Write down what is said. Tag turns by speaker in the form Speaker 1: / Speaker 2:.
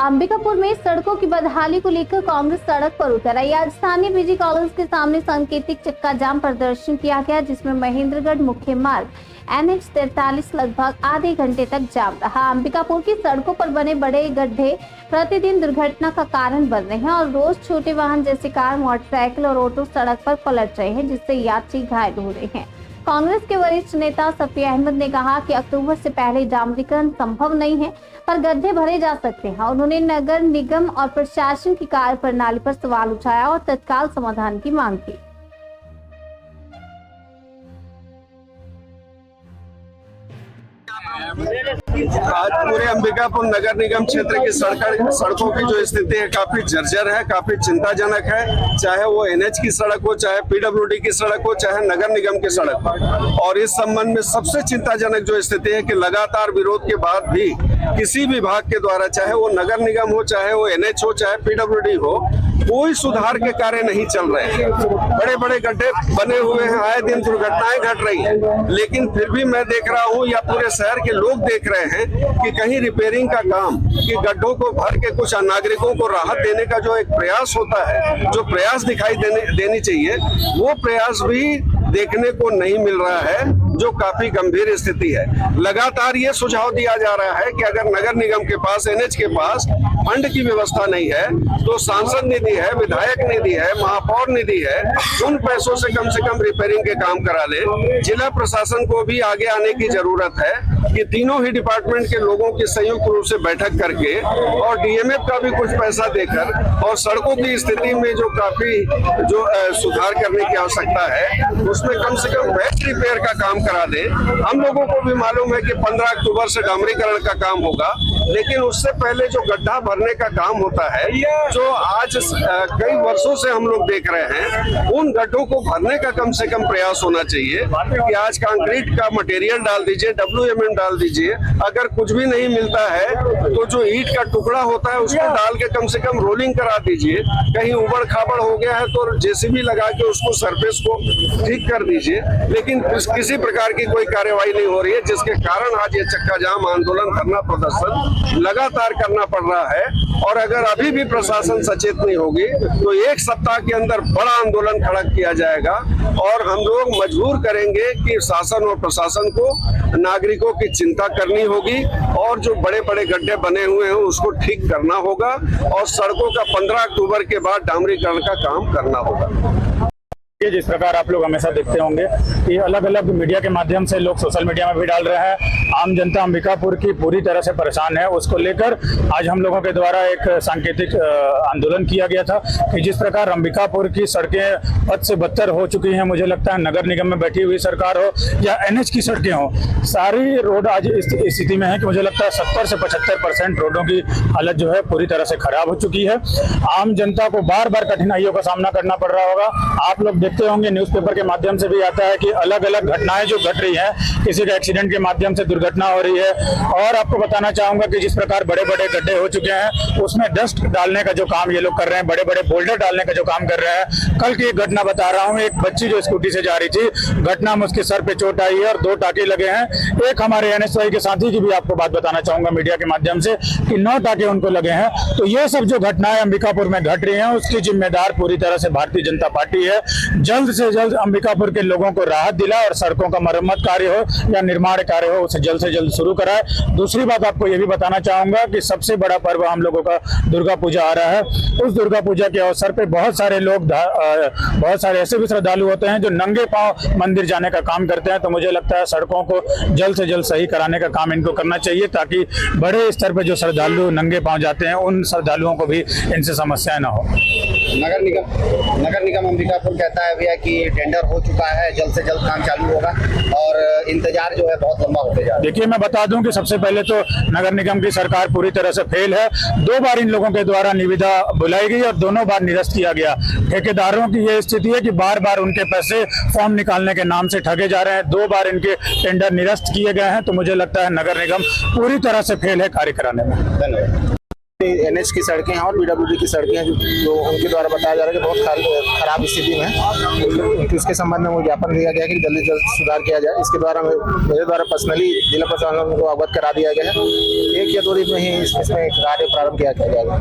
Speaker 1: अंबिकापुर में सड़कों की बदहाली को लेकर कांग्रेस सड़क पर उतर आई। आज स्थानीय पीजी कॉलेज के सामने सांकेतिक चक्का जाम प्रदर्शन किया गया, जिसमें महेंद्रगढ़ मुख्य मार्ग NH 43 लगभग आधे घंटे तक जाम रहा। अंबिकापुर की सड़कों पर बने बड़े गड्ढे प्रतिदिन दुर्घटना का कारण बन रहे हैं और रोज छोटे वाहन जैसे कार, मोटरसाइकिल और ऑटो सड़क पर पलट रहे हैं, जिससे यात्री घायल हो रहे हैं। कांग्रेस के वरिष्ठ नेता सफी अहमद ने कहा कि अक्टूबर से पहले डामरीकरण संभव नहीं है, पर गड्ढे भरे जा सकते हैं। उन्होंने नगर निगम और प्रशासन की कार्यप्रणाली पर सवाल उठाया और तत्काल समाधान की मांग की।
Speaker 2: आज पूरे अंबिकापुर नगर निगम क्षेत्र की सड़कों की जो स्थिति है काफी जर्जर है, काफी चिंताजनक है। चाहे वो NH की सड़क हो, चाहे PWD की सड़क हो, चाहे नगर निगम की सड़क हो। और इस संबंध में सबसे चिंताजनक जो स्थिति है कि लगातार विरोध के बाद भी किसी विभाग के द्वारा, चाहे वो नगर निगम हो, चाहे वो NH हो, चाहे PWD हो, कोई सुधार के कार्य नहीं चल रहे हैं। बड़े बड़े गड्ढे बने हुए हैं, आए दिन दुर्घटनाएं घट रही हैं, लेकिन फिर भी मैं देख रहा हूं या पूरे शहर के लोग देख रहे हैं कि कहीं रिपेयरिंग का काम, कि गड्ढों को भर के कुछ नागरिकों को राहत देने का जो एक प्रयास होता है, जो प्रयास दिखाई देनी चाहिए, वो प्रयास भी देखने को नहीं मिल रहा है, जो काफी गंभीर स्थिति है। लगातार ये सुझाव दिया जा रहा है कि अगर नगर निगम के पास, NH के पास फंड की व्यवस्था नहीं है तो सांसद निधि है, विधायक निधि है, महापौर निधि है, उन पैसों से कम रिपेयरिंग के काम करा ले। जिला प्रशासन को भी आगे आने की जरूरत है कि तीनों ही डिपार्टमेंट के लोगों की संयुक्त रूप से बैठक करके और DMF का भी कुछ पैसा देकर और सड़कों की स्थिति में जो काफी सुधार करने की आवश्यकता है, उसमें कम से कम बैक रिपेयर का काम करा दे। हम लोगों को भी मालूम है कि 15 अक्टूबर से डामरीकरण का काम होगा, लेकिन उससे पहले जो गड्ढा भरने का काम होता है, जो आज कई वर्षों से हम लोग देख रहे हैं, उन गड्ढों को भरने का कम से कम प्रयास होना चाहिए कि आज कंक्रीट का मटेरियल डाल दीजिए, WMM डाल दीजिए। अगर कुछ भी नहीं मिलता है तो जो ईंट का टुकड़ा होता है उसको डाल के कम से कम रोलिंग करा दीजिए। कहीं उबड़ खाबड़ हो गया है तो JCB लगा के उसको सरफेस को ठीक कर दीजिए, लेकिन किसी प्रकार की कोई कार्यवाही नहीं हो रही है, जिसके कारण आज ये चक्का जाम आंदोलन, धरना प्रदर्शन लगातार करना पड़ रहा है। और अगर अभी भी प्रशासन सचेत नहीं होगी तो एक सप्ताह के अंदर बड़ा आंदोलन खड़ा किया जाएगा और हम लोग मजबूर करेंगे कि शासन और प्रशासन को नागरिकों की चिंता करनी होगी और जो बड़े बड़े गड्ढे बने हुए हैं उसको ठीक करना होगा और सड़कों का 15 अक्टूबर के बाद डामरीकरण का काम करना होगा।
Speaker 3: जिस प्रकार आप लोग हमेशा देखते होंगे कि अलग अलग मीडिया के माध्यम से लोग सोशल मीडिया में भी डाल रहे हैं, आम जनता अंबिकापुर की पूरी तरह से परेशान है। उसको लेकर आज हम लोगों के द्वारा एक सांकेतिक आंदोलन किया गया था कि जिस प्रकार अंबिकापुर की सड़कें बद से बदतर हो चुकी हैं, मुझे लगता है नगर निगम में बैठी हुई सरकार हो या NH की सड़कें हो, सारी रोड आज इस स्थिति में है कि मुझे लगता है 70 से 75% रोडों की हालत जो है पूरी तरह से खराब हो चुकी है। आम जनता को बार बार कठिनाइयों का सामना करना पड़ रहा होगा। आप लोग देखते होंगे न्यूज़पेपर के माध्यम से भी आता है कि अलग अलग घटनाएं जो घट रही हैं, किसी का एक्सीडेंट के माध्यम से दुर्घटना हो रही है। और आपको बताना चाहूंगा कि जिस प्रकार बड़े बड़े गड्ढे हो चुके हैं उसमें डस्ट डालने का जो काम ये लोग कर रहे हैं, बड़े बड़े बोल्डर डालने का जो काम कर रहे हैं। कल की एक घटना बता रहा हूँ, एक बच्ची जो स्कूटी से जा रही थी, घटना में उसके सर पे चोट आई है और 2 टाके लगे हैं। एक हमारे NSY के साथी की भी आपको बात बताना चाहूंगा मीडिया के माध्यम से कि 9 टाके उनको लगे हैं। तो ये सब जो घटनाएं अंबिकापुर में घट रही हैं उसकी जिम्मेदार पूरी तरह से भारतीय जनता पार्टी है। जल्द से जल्द अंबिकापुर के लोगों को राहत दिला और सड़कों का मरम्मत कार्य हो या निर्माण कार्य हो उसे जल्द से जल्द शुरू कराए। दूसरी बात आपको ये भी बताना चाहूंगा कि सबसे बड़ा पर्व हम लोगों का दुर्गा पूजा आ रहा है। उस दुर्गा पूजा के अवसर पे बहुत सारे लोग, बहुत सारे ऐसे भी श्रद्धालु होते हैं जो नंगे पांव मंदिर जाने का काम करते हैं। तो मुझे लगता है सड़कों को जल्द से जल्द सही कराने का काम इनको करना चाहिए ताकि बड़े स्तर पर जो श्रद्धालु नंगे पांव जाते हैं उन श्रद्धालुओं को भी इनसे समस्याएं न हो।
Speaker 4: नगर निगम अंबिकापुर कहता है भैया कि टेंडर हो चुका है, जल्द से जल्द काम चालू होगा और इंतजार जो है बहुत लंबा होते जा रहा है।
Speaker 3: देखिए, मैं बता दूं कि सबसे पहले तो नगर निगम की सरकार पूरी तरह से फेल है। 2 बार इन लोगों के द्वारा निविदा बुलाई गई और दोनों बार निरस्त किया गया। ठेकेदारों की यह स्थिति है कि बार बार उनके पैसे फॉर्म निकालने के नाम से ठगे जा रहे हैं। 2 बार इनके टेंडर निरस्त किए गए हैं। तो मुझे लगता है नगर निगम पूरी तरह से फेल है कार्य कराने में।
Speaker 4: धन्यवाद।
Speaker 5: अपनी NH की सड़कें हैं और PWD की सड़कें हैं जो उनके द्वारा बताया जा रहा है कि बहुत खराब स्थिति में है। उसके संबंध में मुझे ज्ञापन दिया गया है कि जल्दी से जल्द सुधार किया जाए। इसके द्वारा मेरे द्वारा पर्सनली जिला प्रशासन को अवगत करा दिया गया है। 1 या 2 दिन में ही इसमें कार्य प्रारंभ किया जाएगा।